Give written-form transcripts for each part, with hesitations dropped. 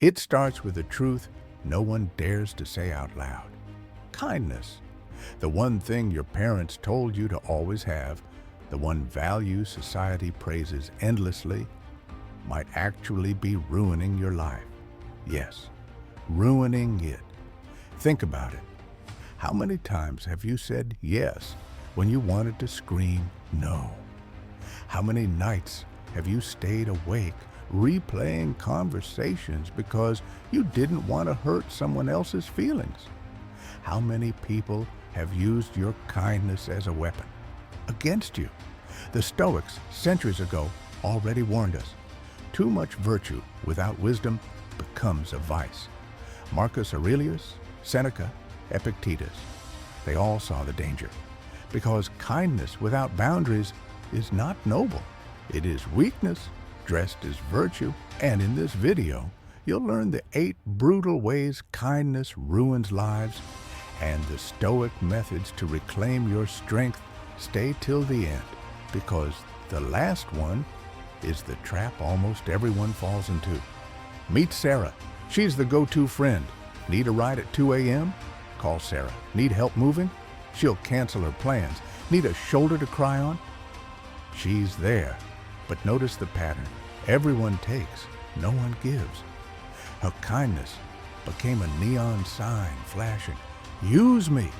It starts with a truth no one dares to say out loud. Kindness, the one thing your parents told you to always have, the one value society praises endlessly, might actually be ruining your life. Yes, ruining it. Think about it. How many times have you said yes when you wanted to scream no? How many nights have you stayed awake replaying conversations because you didn't want to hurt someone else's feelings? How many people have used your kindness as a weapon against you? The Stoics, centuries ago, already warned us. Too much virtue without wisdom becomes a vice. Marcus Aurelius, Seneca, Epictetus, they all saw the danger. Because kindness without boundaries is not noble. It is weakness dressed as virtue. And in this video, you'll learn the 8 brutal ways kindness ruins lives and the Stoic methods to reclaim your strength. Stay till the end, because the last one is the trap almost everyone falls into. Meet Sarah. She's the go-to friend. Need a ride at 2 a.m.? Call Sarah. Need help moving? She'll cancel her plans. Need a shoulder to cry on? She's there. But notice the pattern. Everyone takes, no one gives. Her kindness became a neon sign flashing, "Use me."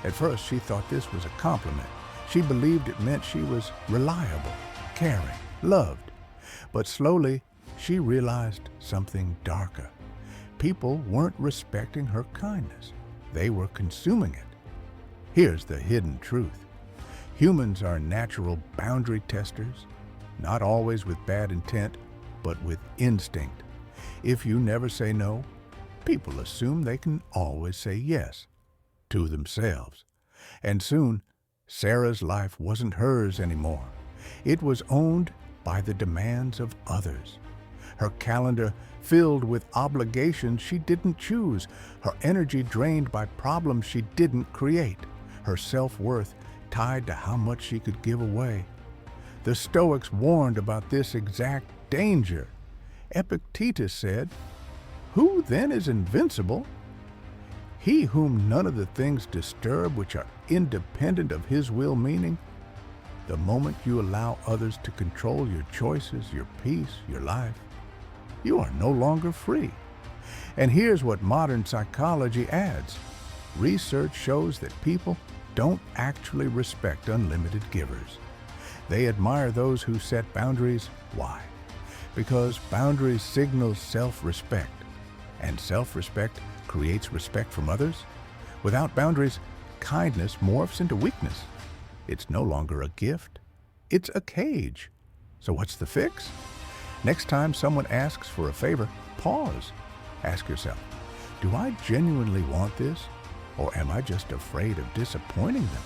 At first, she thought this was a compliment. She believed it meant she was reliable, caring, loved. But slowly, she realized something darker. People weren't respecting her kindness. They were consuming it. Here's the hidden truth. Humans are natural boundary testers, not always with bad intent, but with instinct. If you never say no, people assume they can always say yes to themselves. And soon, Sarah's life wasn't hers anymore. It was owned by the demands of others. Her calendar filled with obligations she didn't choose, her energy drained by problems she didn't create, her self-worth tied to how much she could give away. The Stoics warned about this exact danger. Epictetus said, "Who then is invincible? He whom none of the things disturb which are independent of his will." Meaning, the moment you allow others to control your choices, your peace, your life, you are no longer free. And here's what modern psychology adds. Research shows that people don't actually respect unlimited givers. They admire those who set boundaries. Why? Because boundaries signal self-respect, and self-respect creates respect from others. Without boundaries, kindness morphs into weakness. It's no longer a gift, it's a cage. So what's the fix? Next time someone asks for a favor, pause. Ask yourself, do I genuinely want this? Or am I just afraid of disappointing them?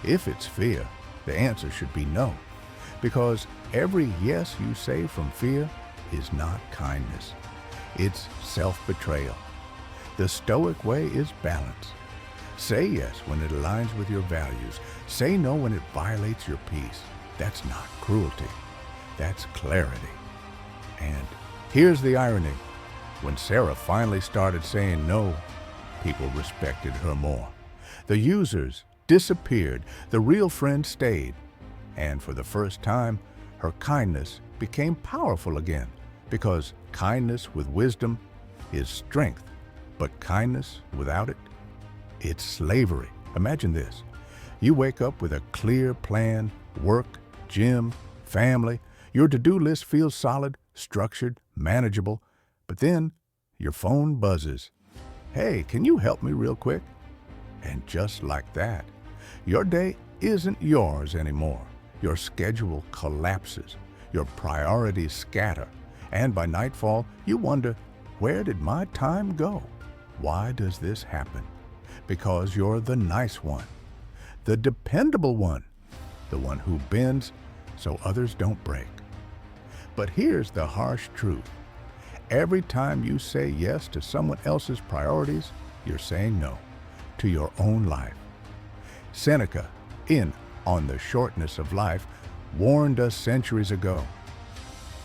If it's fear, the answer should be no. Because every yes you say from fear is not kindness. It's self-betrayal. The Stoic way is balance. Say yes when it aligns with your values. Say no when it violates your peace. That's not cruelty. That's clarity. And here's the irony. When Sarah finally started saying no, people respected her more. The users disappeared. The real friends stayed. And for the first time, her kindness became powerful again. Because kindness with wisdom is strength. But kindness without it, it's slavery. Imagine this. You wake up with a clear plan, work, gym, family. Your to-do list feels solid, structured, manageable. But then your phone buzzes. "Hey, can you help me real quick?" And just like that, your day isn't yours anymore. Your schedule collapses. Your priorities scatter. And by nightfall, you wonder, where did my time go? Why does this happen? Because you're the nice one, the dependable one, the one who bends so others don't break. But here's the harsh truth. Every time you say yes to someone else's priorities, you're saying no to your own life. Seneca, in On the Shortness of Life, warned us centuries ago.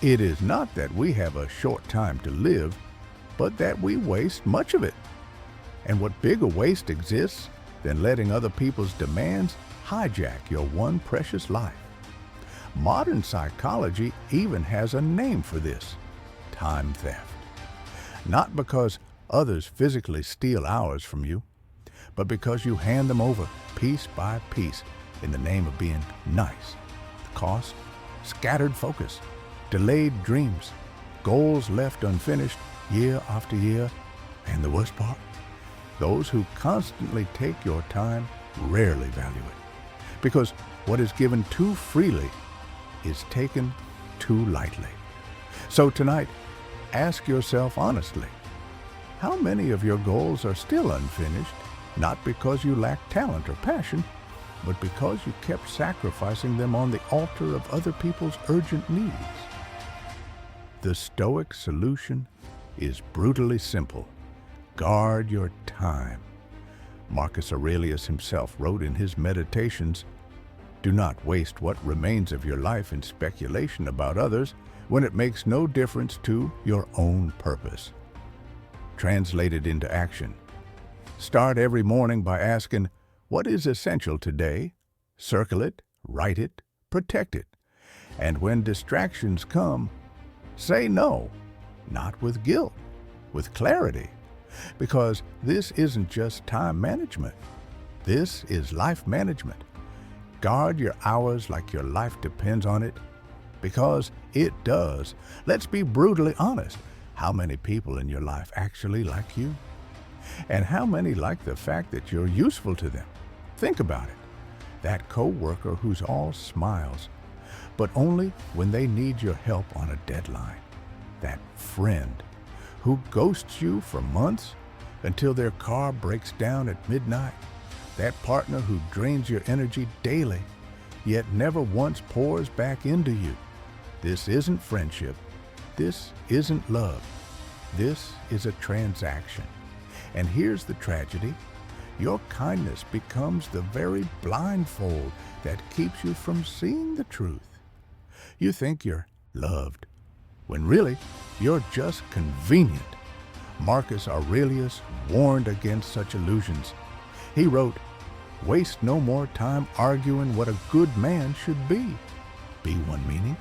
It is not that we have a short time to live, but that we waste much of it. And what bigger waste exists than letting other people's demands hijack your one precious life? Modern psychology even has a name for this: time theft. Not because others physically steal hours from you, but because you hand them over piece by piece in the name of being nice. The cost: scattered focus, delayed dreams, goals left unfinished year after year, and the worst part, those who constantly take your time rarely value it, because what is given too freely is taken too lightly. So tonight, ask yourself honestly, how many of your goals are still unfinished, not because you lack talent or passion, but because you kept sacrificing them on the altar of other people's urgent needs? The Stoic solution is brutally simple: guard your time. Marcus Aurelius himself wrote in his Meditations, "Do not waste what remains of your life in speculation about others when it makes no difference to your own purpose." Translated into action: start every morning by asking, what is essential today? Circle it, write it, protect it. And when distractions come, say no, not with guilt, with clarity. Because this isn't just time management. This is life management. Guard your hours like your life depends on it, because it does. Let's be brutally honest. How many people in your life actually like you? And how many like the fact that you're useful to them? Think about it. That coworker who's all smiles, but only when they need your help on a deadline. That friend who ghosts you for months until their car breaks down at midnight. That partner who drains your energy daily, yet never once pours back into you. This isn't friendship. This isn't love. This is a transaction. And here's the tragedy. Your kindness becomes the very blindfold that keeps you from seeing the truth. You think you're loved, when really you're just convenient. Marcus Aurelius warned against such illusions. He wrote, "Waste no more time arguing what a good man should be." Be one meaning.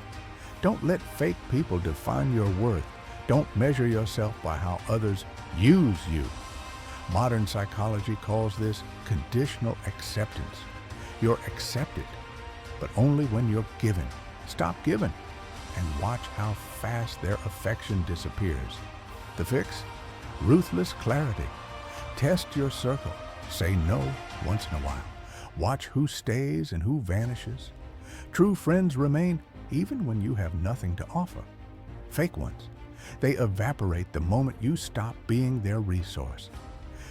Don't let fake people define your worth. Don't measure yourself by how others use you. Modern psychology calls this conditional acceptance. You're accepted, but only when you're given. Stop giving and watch how fast their affection disappears. The fix? Ruthless clarity. Test your circle. Say no once in a while. Watch who stays and who vanishes. True friends remain even when you have nothing to offer. Fake ones, they evaporate the moment you stop being their resource.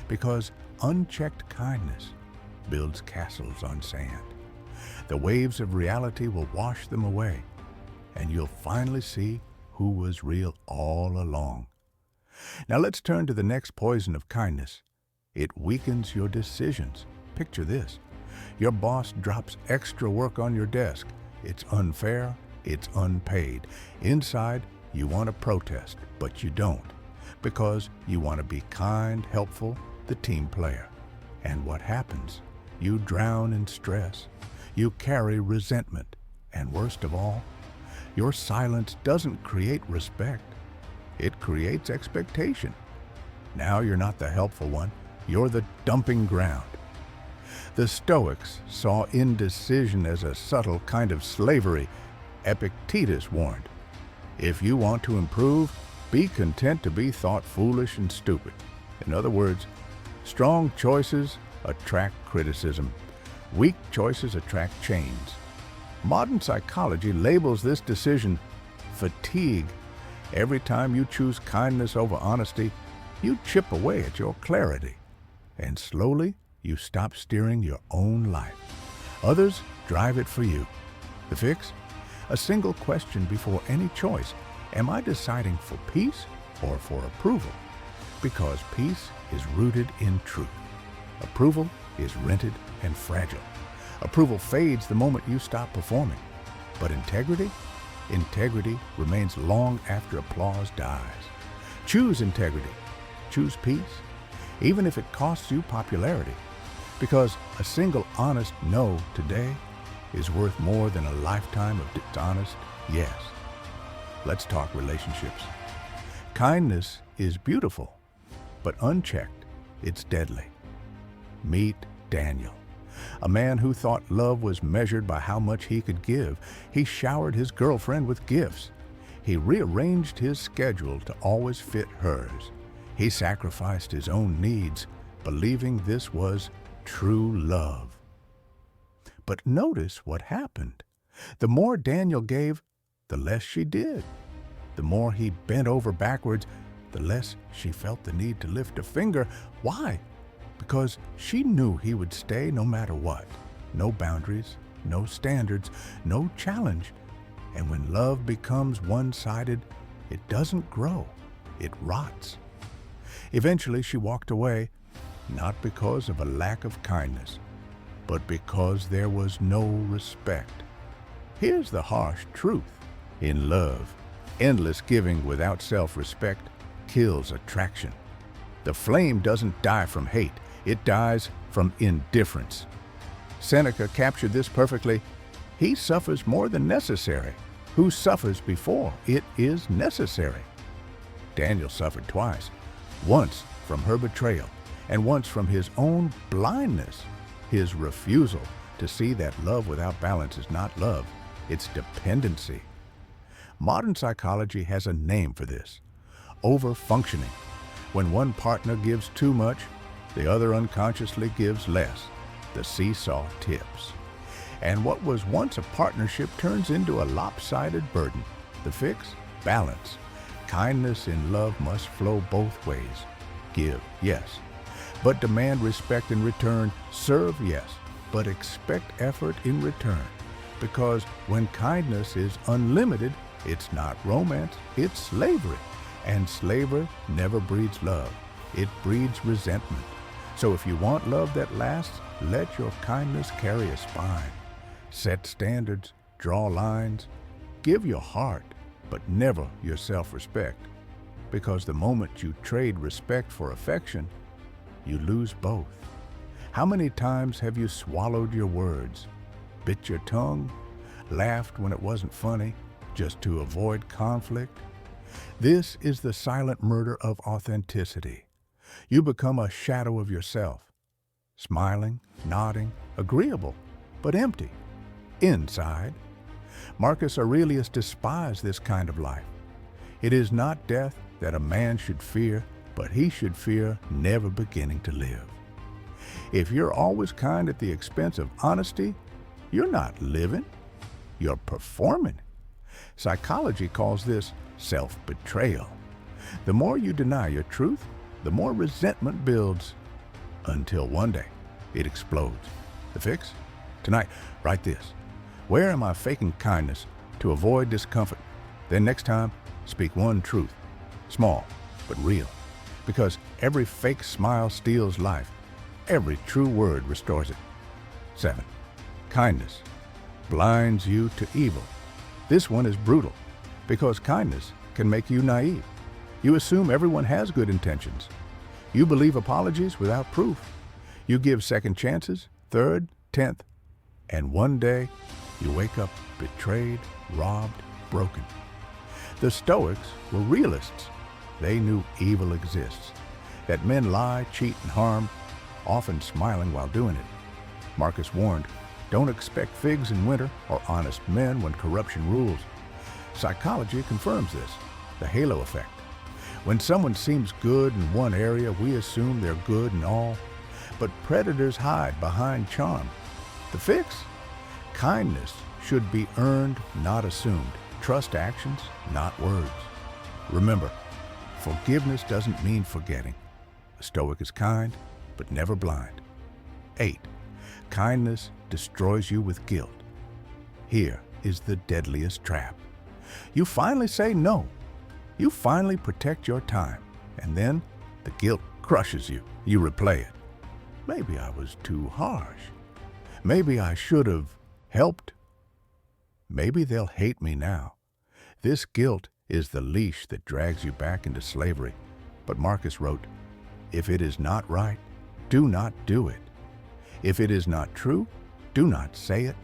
Because unchecked kindness builds castles on sand. The waves of reality will wash them away, and you'll finally see who was real all along. Now let's turn to the next poison of kindness. It weakens your decisions. Picture this. Your boss drops extra work on your desk. It's unfair, it's unpaid. Inside, you want to protest, but you don't, because you want to be kind, helpful, the team player. And what happens? You drown in stress. You carry resentment. And worst of all, your silence doesn't create respect. It creates expectation. Now you're not the helpful one. You're the dumping ground. The Stoics saw indecision as a subtle kind of slavery. Epictetus warned, "If you want to improve, be content to be thought foolish and stupid." In other words, strong choices attract criticism. Weak choices attract chains. Modern psychology labels this decision fatigue. Every time you choose kindness over honesty, you chip away at your clarity. And slowly, you stop steering your own life. Others drive it for you. The fix? A single question before any choice. Am I deciding for peace or for approval? Because peace is rooted in truth. Approval is rented and fragile. Approval fades the moment you stop performing. But integrity? Integrity remains long after applause dies. Choose integrity. choose peace, even if it costs you popularity, because a single honest no today is worth more than a lifetime of dishonest yes. Let's talk relationships. Kindness is beautiful, but unchecked, it's deadly. Meet Daniel, a man who thought love was measured by how much he could give. He showered his girlfriend with gifts. He rearranged his schedule to always fit hers. He sacrificed his own needs, believing this was true love. But notice what happened. The more Daniel gave, the less she did. The more he bent over backwards, the less she felt the need to lift a finger. Why? Because she knew he would stay no matter what. No boundaries, no standards, no challenge. And when love becomes one-sided, it doesn't grow, it rots. Eventually she walked away, not because of a lack of kindness, but because there was no respect. Here's the harsh truth. In love, endless giving without self-respect kills attraction. The flame doesn't die from hate, it dies from indifference. Seneca captured this perfectly. He suffers more than necessary. Who suffers before it is necessary? Daniel suffered twice, once from her betrayal, and once from his own blindness, his refusal to see that love without balance is not love, it's dependency. Modern psychology has a name for this: overfunctioning. When one partner gives too much, the other unconsciously gives less. The seesaw tips. And what was once a partnership turns into a lopsided burden. The fix? Balance. Kindness in love must flow both ways. Give, yes, but demand respect in return. Serve, yes, but expect effort in return. Because when kindness is unlimited, it's not romance, it's slavery. And slavery never breeds love. It breeds resentment. So if you want love that lasts, let your kindness carry a spine. Set standards, draw lines, give your heart, but never your self-respect. Because the moment you trade respect for affection, you lose both. How many times have you swallowed your words, bit your tongue, laughed when it wasn't funny, just to avoid conflict? This is the silent murder of authenticity. You become a shadow of yourself, smiling, nodding, agreeable, but empty. Inside. Marcus Aurelius despised this kind of life. It is not death that a man should fear, but he should fear never beginning to live. If you're always kind at the expense of honesty, you're not living, you're performing. Psychology calls this self-betrayal. The more you deny your truth, the more resentment builds, until one day it explodes. The fix? Tonight, write this. Where am I faking kindness to avoid discomfort? Then next time, speak one truth, small but real. Because every fake smile steals life. Every true word restores it. 7. Kindness blinds you to evil. This one is brutal, because kindness can make you naive. You assume everyone has good intentions. You believe apologies without proof. You give second chances, third, 10th, and one day you wake up betrayed, robbed, broken. The Stoics were realists. They knew evil exists, that men lie, cheat, and harm, often smiling while doing it. Marcus warned, don't expect figs in winter or honest men when corruption rules. Psychology confirms this, the halo effect. When someone seems good in one area, we assume they're good in all. But predators hide behind charm. The fix? Kindness should be earned, not assumed. Trust actions, not words. Remember, forgiveness doesn't mean forgetting. A Stoic is kind, but never blind. 8. Kindness destroys you with guilt. Here is the deadliest trap. You finally say no. You finally protect your time, and then the guilt crushes you. You replay it. Maybe I was too harsh. Maybe I should have helped. Maybe they'll hate me now. This guilt is the leash that drags you back into slavery. But Marcus wrote, If it is not right, do not do it. If it is not true, do not say it.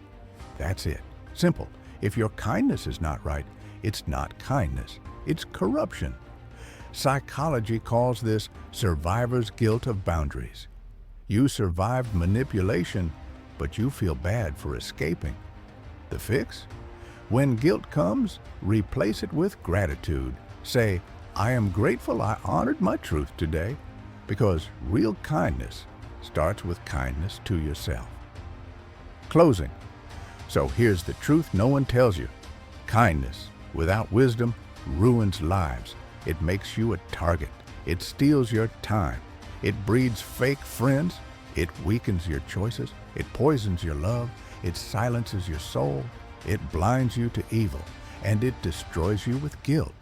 That's it. Simple. If your kindness is not right, it's not kindness. It's corruption. Psychology calls this survivor's guilt of boundaries. You survived manipulation, but you feel bad for escaping. The fix? When guilt comes, replace it with gratitude. Say, I am grateful I honored my truth today, because real kindness starts with kindness to yourself. Closing. So here's the truth no one tells you. Kindness without wisdom ruins lives. It makes you a target. It steals your time. It breeds fake friends. It weakens your choices. It poisons your love. It silences your soul. It blinds you to evil. And it destroys you with guilt.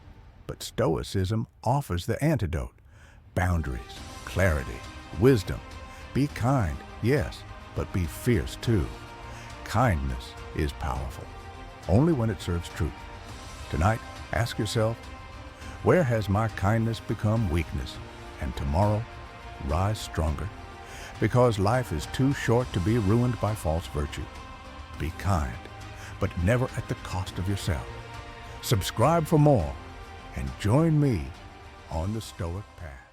But Stoicism offers the antidote. Boundaries, clarity, wisdom. Be kind, yes, but be fierce too. Kindness is powerful, only when it serves truth. Tonight, ask yourself, where has my kindness become weakness? And tomorrow, rise stronger. Because life is too short to be ruined by false virtue. Be kind, but never at the cost of yourself. Subscribe for more and join me on the Stoic path.